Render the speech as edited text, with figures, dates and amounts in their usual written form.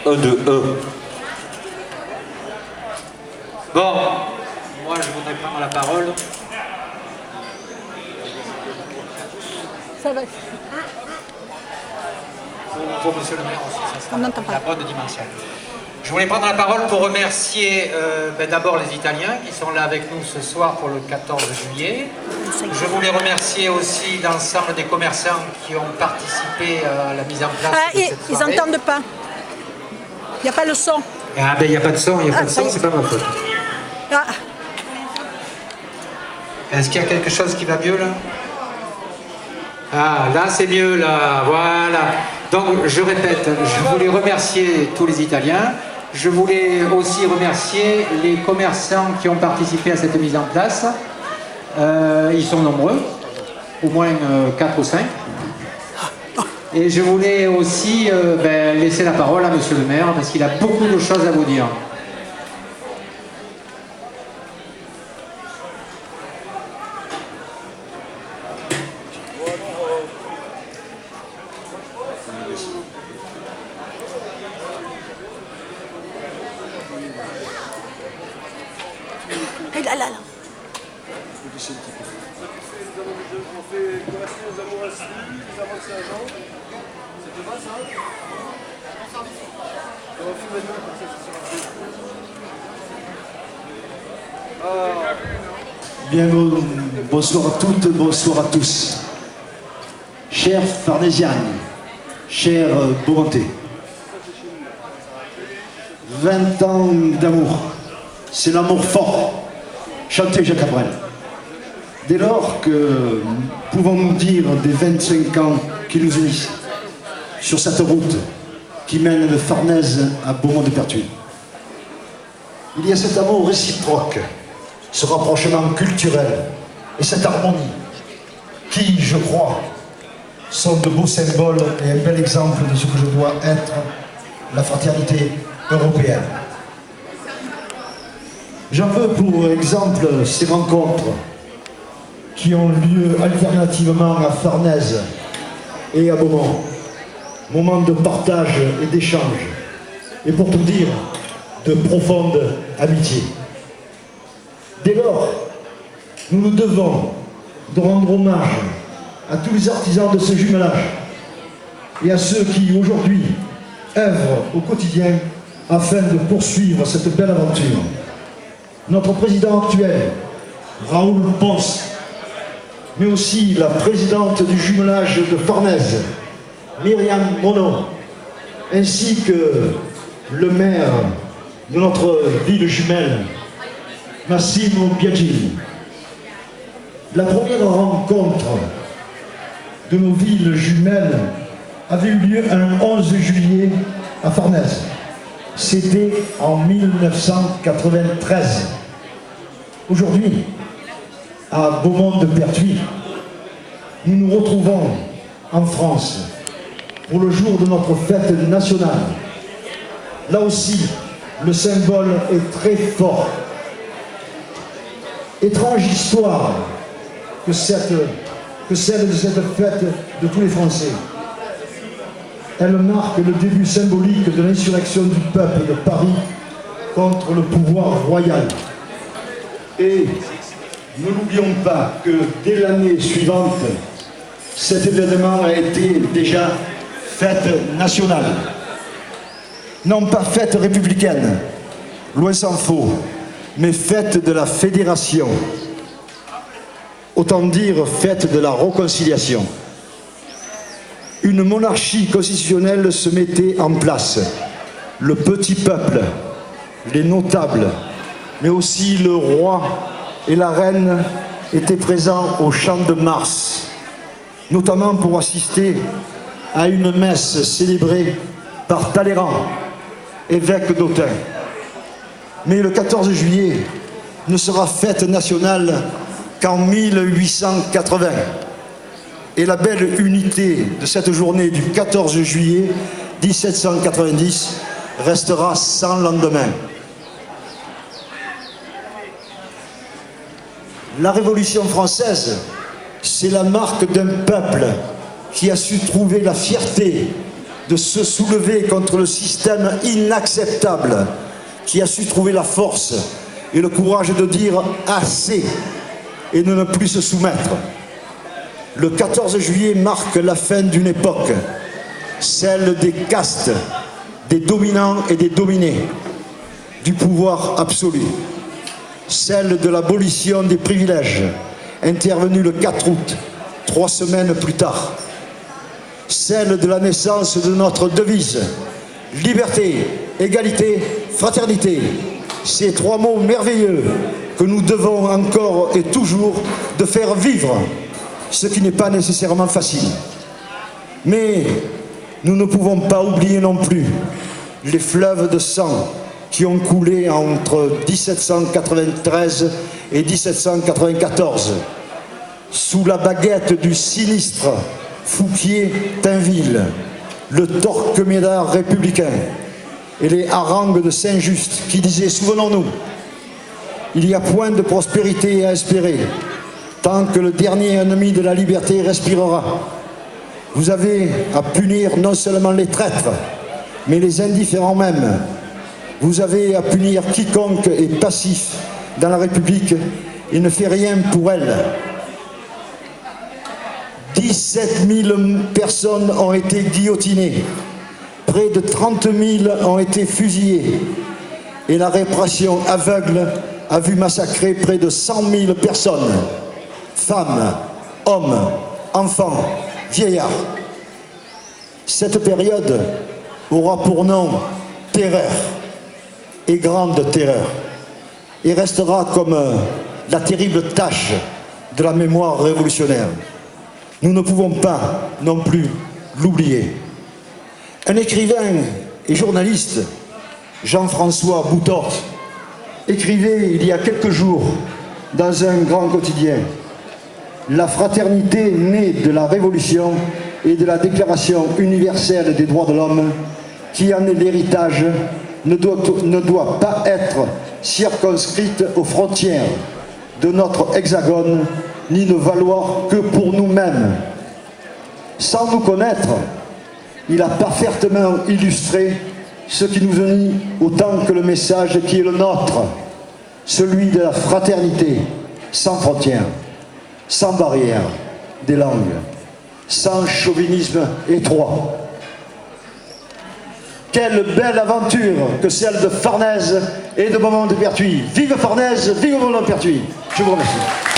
E de E. Bon, moi je voudrais prendre la parole. Ça va. Pour monsieur le maire aussi, ça On n'entend sera pas. la bonne dimension. Je voulais prendre la parole pour remercier d'abord les Italiens qui sont là avec nous ce soir pour le 14 juillet. Je voulais remercier aussi l'ensemble des commerçants qui ont participé à la mise en place de cette Ils soirée. n'entendent pas. Il n'y a pas le son. Ah ben il n'y a pas de son, il n'y a pas de son, c'est pas ma faute. Ah, Est-ce qu'il y a quelque chose qui va mieux là? Ah, là c'est mieux, là, voilà. Donc je répète, je voulais remercier tous les Italiens. Je voulais aussi remercier les commerçants qui ont participé à cette mise en place. Ils sont nombreux, au moins 4 ou 5. Et je voulais aussi laisser la parole à monsieur le maire parce qu'il a beaucoup de choses à vous dire. là, là, là. Bien, bonsoir à toutes, bonsoir à tous. Chers Farnésianes, chers Beaumontais, 20 ans d'amour, c'est l'amour fort, chanté Jacques Cabrel. Dès lors que pouvons-nous dire des 25 ans qui nous unissent sur cette route qui mène de Farnèse à Beaumont-de-Pertuis. Il y a cet amour réciproque, ce rapprochement culturel et cette harmonie qui, je crois, sont de beaux symboles et un bel exemple de ce que je dois être la fraternité européenne. J'en veux pour exemple ces rencontres qui ont lieu alternativement à Farnèse et à Beaumont. Moments de partage et d'échange, et pour tout dire, de profonde amitié. Dès lors, nous nous devons de rendre hommage à tous les artisans de ce jumelage et à ceux qui aujourd'hui œuvrent au quotidien afin de poursuivre cette belle aventure. Notre président actuel, Raoul Ponce, mais aussi la présidente du jumelage de Farnèse, Myriam Monod, ainsi que le maire de notre ville jumelle, Massimo Biagini. La première rencontre de nos villes jumelles avait eu lieu un 11 juillet à Farnèse. C'était en 1993. Aujourd'hui, à Beaumont-de-Pertuis, nous nous retrouvons en France pour le jour de notre fête nationale. Là aussi, le symbole est très fort. Étrange histoire que celle de cette fête de tous les Français. Elle marque le début symbolique de l'insurrection du peuple de Paris contre le pouvoir royal. Et ne l'oublions pas que dès l'année suivante, cet événement a été déjà fête nationale. Non pas fête républicaine, loin s'en faut, mais fête de la fédération. Autant dire fête de la réconciliation. Une monarchie constitutionnelle se mettait en place. Le petit peuple, les notables, mais aussi le roi et la reine étaient présents au Champ de Mars, notamment pour assister à une messe célébrée par Talleyrand, évêque d'Autun. Mais le 14 juillet ne sera fête nationale qu'en 1880. Et la belle unité de cette journée du 14 juillet 1790 restera sans lendemain. La Révolution française, c'est la marque d'un peuple qui a su trouver la fierté de se soulever contre le système inacceptable qui a su trouver la force et le courage de dire assez et de ne plus se soumettre. Le 14 juillet marque la fin d'une époque, celle des castes, des dominants et des dominés, du pouvoir absolu, celle de l'abolition des privilèges, intervenue le 4 août, 3 semaines plus tard, celle de la naissance de notre devise, liberté, égalité, fraternité, ces 3 mots merveilleux que nous devons encore et toujours de faire vivre, ce qui n'est pas nécessairement facile. Mais nous ne pouvons pas oublier non plus les fleuves de sang qui ont coulé entre 1793 et 1794, sous la baguette du sinistre Fouquier-Tinville, le Torquemada républicain et les harangues de Saint-Just qui disaient « Souvenons-nous, il n'y a point de prospérité à espérer tant que le dernier ennemi de la liberté respirera. Vous avez à punir non seulement les traîtres, mais les indifférents même. Vous avez à punir quiconque est passif dans la République et ne fait rien pour elle. » 17 000 personnes ont été guillotinées, près de 30 000 ont été fusillées et la répression aveugle a vu massacrer près de 100 000 personnes, femmes, hommes, enfants, vieillards. Cette période aura pour nom terreur et grande terreur et restera comme la terrible tâche de la mémoire révolutionnaire. Nous ne pouvons pas non plus l'oublier. Un écrivain et journaliste, Jean-François Boutot, écrivait il y a quelques jours dans un grand quotidien: la fraternité née de la Révolution et de la Déclaration universelle des droits de l'homme, qui en est l'héritage, ne doit pas être circonscrite aux frontières de notre hexagone, ni ne valoir que pour nous-mêmes. Sans nous connaître, il a parfaitement illustré ce qui nous unit autant que le message qui est le nôtre, celui de la fraternité sans frontières, sans barrières des langues, sans chauvinisme étroit. Quelle belle aventure que celle de Farnèse et de Beaumont-de-Pertuis. Vive Farnèse, vive Beaumont-de-Pertuis. Je vous remercie.